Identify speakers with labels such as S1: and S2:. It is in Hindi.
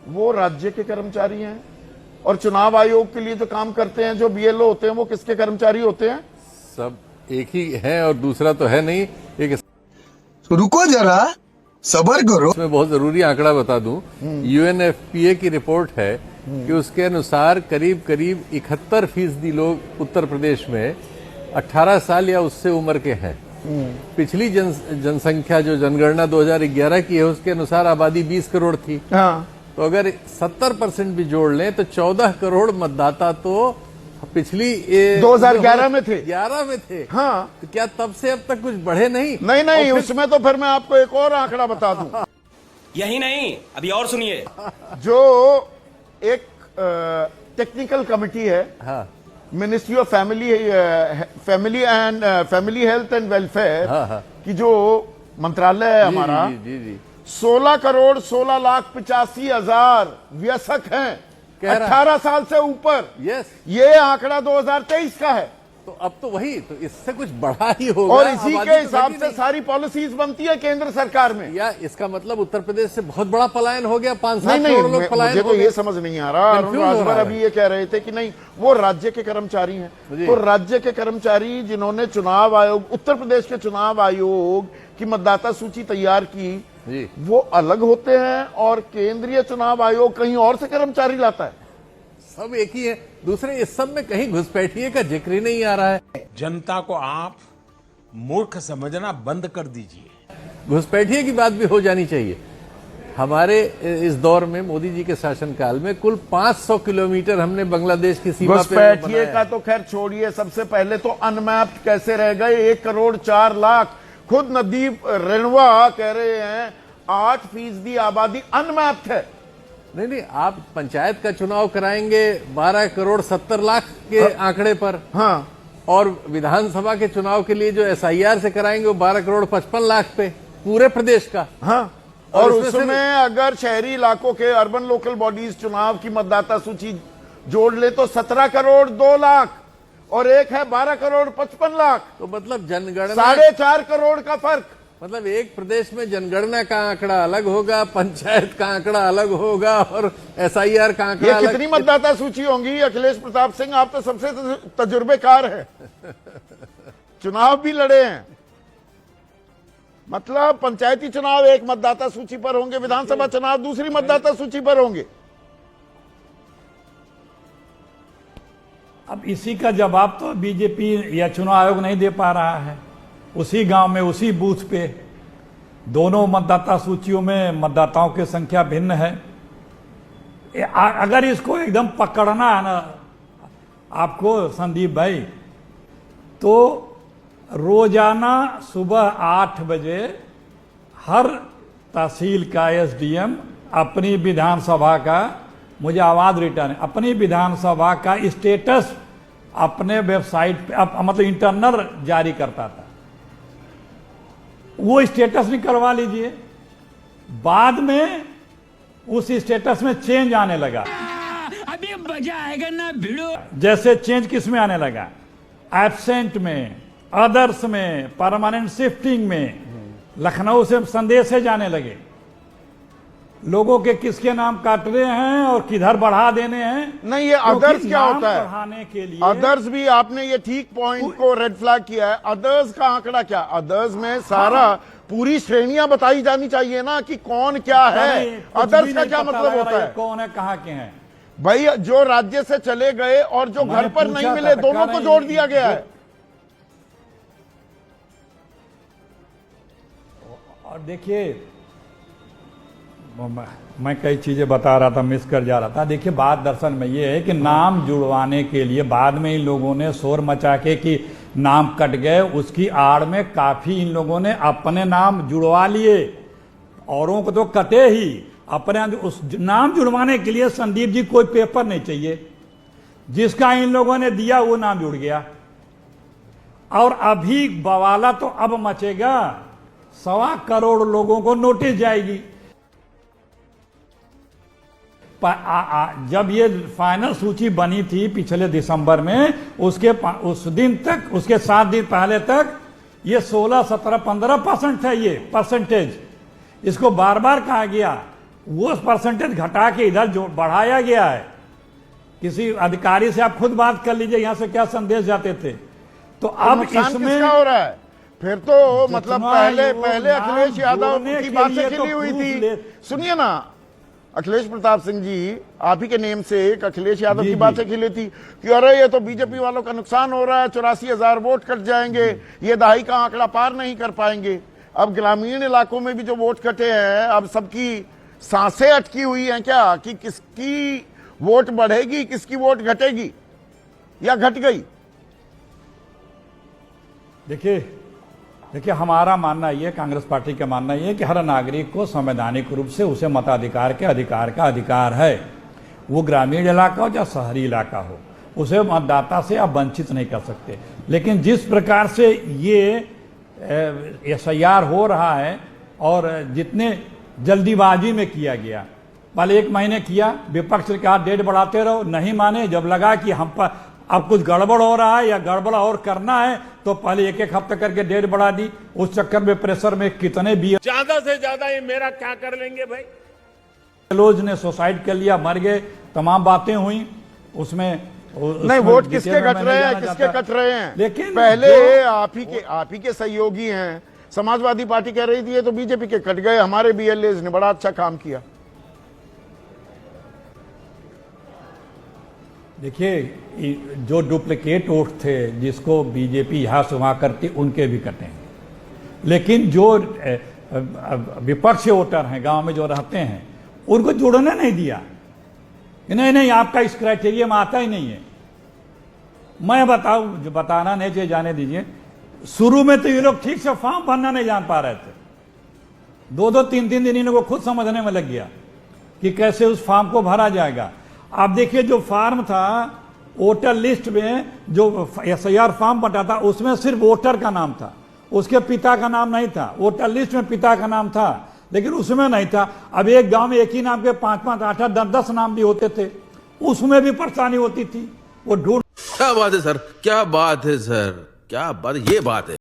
S1: वो राज्य के कर्मचारी हैं, और चुनाव आयोग के लिए जो काम करते हैं, जो बीएलओ होते हैं, वो किसके कर्मचारी होते हैं?
S2: सब एक ही है और दूसरा तो है नहीं। एक
S3: रुको जरा, सबर करो।
S2: इसमें बहुत जरूरी आंकड़ा बता दूं, यूएनएफपीए की रिपोर्ट है कि उसके अनुसार करीब करीब 71% लोग उत्तर प्रदेश में 18 साल या उससे उम्र के हैं। पिछली जनसंख्या जो जनगणना 2011 की है उसके अनुसार आबादी 20 करोड़ थी।
S1: हाँ।
S2: तो अगर 70% भी जोड़ लें तो 14 करोड़ मतदाता तो पिछली
S1: 2011 में थे।
S2: 11 में थे।
S1: हाँ।
S2: तो क्या तब से अब तक कुछ बढ़े नहीं?
S1: नहीं, उसमें तो फिर मैं आपको एक और आंकड़ा बता दूं।
S4: यही नहीं, अभी और सुनिए।
S1: जो एक टेक्निकल कमिटी है,
S2: हाँ,
S1: ministry of family health and welfare की जो मंत्रालय है हमारा,
S2: जी
S1: 16 करोड़ 16,85,000 वयस्क हैं 18 साल से ऊपर।
S2: यस,
S1: ये आंकड़ा 2023 का है।
S2: तो अब तो वही, तो इससे कुछ बढ़ा ही होगा।
S1: और इसी
S2: आबादी
S1: के
S2: तो
S1: हिसाब
S2: घटी
S1: से
S2: नहीं।
S1: सारी पॉलिसीज बनती है केंद्र सरकार में।
S2: या इसका मतलब उत्तर प्रदेश से बहुत बड़ा पलायन हो गया, 5-7
S1: नहीं,
S2: करोड़ लोग पलायन
S1: मुझे
S2: हो
S1: तो
S2: गए।
S1: ये समझ नहीं आ रहा। अरुण
S2: Confuse हो
S1: राजभर
S2: रहा है।
S1: अभी ये कह रहे थे कि नहीं, वो राज्य के कर्मचारी हैं। तो राज्य के कर्मचारी जिन्होंने चुनाव आयोग, उत्तर प्रदेश के चुनाव आयोग की मतदाता सूची तैयार की,
S2: जी,
S1: वो अलग होते हैं, और केंद्रीय चुनाव आयोग कहीं और से कर्मचारी लाता है।
S2: सब एक ही है। दूसरे, इस सब में कहीं घुसपैठिए का जिक्र ही नहीं आ रहा है।
S5: जनता को आप मूर्ख समझना बंद कर दीजिए।
S2: घुसपैठिए की बात भी हो जानी चाहिए। हमारे इस दौर में, मोदी जी के शासनकाल में, कुल 500 किलोमीटर हमने बांग्लादेश की सीमा पे
S1: घुसपैठिए का तो खैर छोड़िए, सबसे पहले तो अनमैप्ड कैसे रह गए? 1 करोड़ 4 लाख। खुद नदीप रेणवा कह रहे हैं 8% आबादी अनमैप्ड है।
S2: नहीं, आप पंचायत का चुनाव कराएंगे 12 करोड़ 70 लाख के आंकड़े पर।
S1: हाँ।
S2: और विधानसभा के चुनाव के लिए जो एसआईआर से कराएंगे वो 12 करोड़ 55 लाख पे, पूरे प्रदेश का।
S1: हाँ। और उसमें अगर शहरी इलाकों के अर्बन लोकल बॉडीज चुनाव की मतदाता सूची जोड़ ले तो 17 करोड़ 2 लाख, और एक है 12 करोड़ 55 लाख।
S2: तो मतलब जनगणना
S1: 4.5 करोड़ का फर्क।
S2: मतलब एक प्रदेश में जनगणना का आंकड़ा अलग होगा, पंचायत का आंकड़ा अलग होगा, और एसआईआर का आंकड़ा
S1: ये
S2: अलग।
S1: कितनी मतदाता सूची होंगी? अखिलेश प्रताप सिंह, आप तो सबसे तजुर्बेकार हैं, चुनाव भी लड़े हैं। मतलब पंचायती चुनाव एक मतदाता सूची पर होंगे, विधानसभा चुनाव दूसरी मतदाता सूची पर होंगे।
S6: अब इसी का जवाब तो बीजेपी या चुनाव आयोग नहीं दे पा रहा है। उसी गांव में, उसी बूथ पे दोनों मतदाता सूचियों में मतदाताओं की संख्या भिन्न है। अगर इसको एकदम पकड़ना है ना आपको संदीप भाई, तो रोजाना सुबह 8 बजे हर तहसील का एसडीएम अपनी विधानसभा का, मुझे आवाज रिटर्न, अपनी विधानसभा का स्टेटस अपने वेबसाइट पे, मतलब इंटरनल जारी करता था। वो स्टेटस निकलवा लीजिए। बाद में उस स्टेटस में चेंज आने लगा।
S7: अभी मजा आएगा ना भिड़ो।
S6: जैसे चेंज किस में आने लगा? एब्सेंट में, अदर्स में, परमानेंट शिफ्टिंग में। लखनऊ से संदेश जाने लगे लोगों के किसके नाम काट रहे हैं और किधर बढ़ा देने हैं।
S1: नहीं, ये अदर्स क्या होता है?
S6: बढ़ाने के लिए
S1: अदर्स भी, आपने ये ठीक पॉइंट को रेड फ्लैग किया है। अदर्स का आंकड़ा क्या? अदर्स में सारा पूरी श्रेणियां बताई जानी चाहिए ना कि कौन क्या है। अदर्स का क्या मतलब होता है?
S6: कौन है, कहाँ के हैं
S1: भाई? जो राज्य से चले गए और जो घर पर नहीं मिले, दोनों को जोड़ दिया गया है।
S6: और देखिए, मैं कई चीजें बता रहा था, मिस कर जा रहा था। देखिए, बात दरअसल में ये है कि नाम जुड़वाने के लिए बाद में इन लोगों ने शोर मचा के कि नाम कट गए, उसकी आड़ में काफी इन लोगों ने अपने नाम जुड़वा लिए। औरों को तो कटे ही, अपने उस नाम जुड़वाने के लिए संदीप जी कोई पेपर नहीं चाहिए, जिसका इन लोगों ने दिया वो नाम जुड़ गया। और अभी बवाला तो अब मचेगा, 1.25 करोड़ लोगों को नोटिस जाएगी। जब ये फाइनल सूची बनी थी पिछले दिसंबर में, उस दिन तक, उसके 7 दिन पहले तक ये 16, 17, 15% है ये परसेंटेज। इसको बार बार कहा गया वो परसेंटेज घटा के इधर जो बढ़ाया गया है। किसी अधिकारी से आप खुद बात कर लीजिए, यहां से क्या संदेश जाते थे। तो अब
S1: नुकसान
S6: इसमें
S1: किसका हो रहा है फिर? तो मतलब पहले
S6: वो
S1: अखिलेश यादव
S6: जोड़ने
S1: की
S6: के
S1: बात से
S6: लिए
S1: खिली
S6: तो
S1: हुई
S6: खूब
S1: थी। सुनिए ना, अखिलेश प्रताप सिंह जी, आप ही के नेम से एक अखिलेश यादव की बात से खिली थी कि अरे ये तो बीजेपी वालों का नुकसान हो रहा है, 84,000 वोट कट जाएंगे, ये दहाई का आंकड़ा पार नहीं कर पाएंगे। अब ग्रामीण इलाकों में भी जो वोट कटे हैं, अब सबकी सांसें अटकी हुई हैं क्या कि किसकी वोट बढ़ेगी, किसकी वोट घटेगी या घट गई?
S6: देखिए हमारा मानना ये, कांग्रेस पार्टी का मानना ये कि हर नागरिक को संवैधानिक रूप से उसे मताधिकार के अधिकार का अधिकार है। वो ग्रामीण इलाका हो या शहरी इलाका हो, उसे मतदाता से आप वंचित नहीं कर सकते। लेकिन जिस प्रकार से ये SIR हो रहा है और जितने जल्दीबाजी में किया गया, पहले 1 महीने किया, विपक्ष ने कहा डेट बढ़ाते रहो, नहीं माने। जब लगा कि हम पर अब कुछ गड़बड़ हो रहा है या गड़बड़ और करना है तो पहले 1-1 हफ्ते करके डेट बढ़ा दी। उस चक्कर में प्रेशर में कितने भी
S5: ज्यादा से ज्यादा ये मेरा क्या कर लेंगे भाई।
S6: लोग ने सुसाइड कर लिया, मर गए, तमाम बातें हुई। उसमें
S1: नहीं, वोट किसके घट रहे हैं, किसके कट रहे हैं?
S6: लेकिन
S1: पहले आप ही के सहयोगी हैं। समाजवादी पार्टी कह रही थी ये तो बीजेपी के कट गए, हमारे BLAs ने बड़ा अच्छा काम किया।
S6: देखिए, जो डुप्लीकेट वोट थे जिसको बीजेपी यहां से वहां करती, उनके भी कटेंगे। लेकिन जो विपक्षी वोटर हैं, गांव में जो रहते हैं, उनको जुड़ने नहीं दिया। नहीं, आपका इस क्राइटेरिया में आता ही नहीं है। मैं बताऊं, जो बताना नहीं चाहिए, जाने दीजिए। शुरू में तो ये लोग ठीक से फॉर्म भरना नहीं जान पा रहे थे। 2-2, 3-3 दिन इन लोगों को खुद समझने में लग गया कि कैसे उस फॉर्म को भरा जाएगा। आप देखिए, जो फॉर्म था वोटर लिस्ट में, जो SIR फॉर्म बटा था, उसमें सिर्फ वोटर का नाम था, उसके पिता का नाम नहीं था। वोटर लिस्ट में पिता का नाम था लेकिन उसमें नहीं था। अब एक गांव में एक ही नाम के 5-5, 8-8, 10-10 नाम भी होते थे, उसमें भी परेशानी होती थी। वो ढूंढ
S8: क्या बात है सर, क्या बात है सर, क्या बात, ये बात है।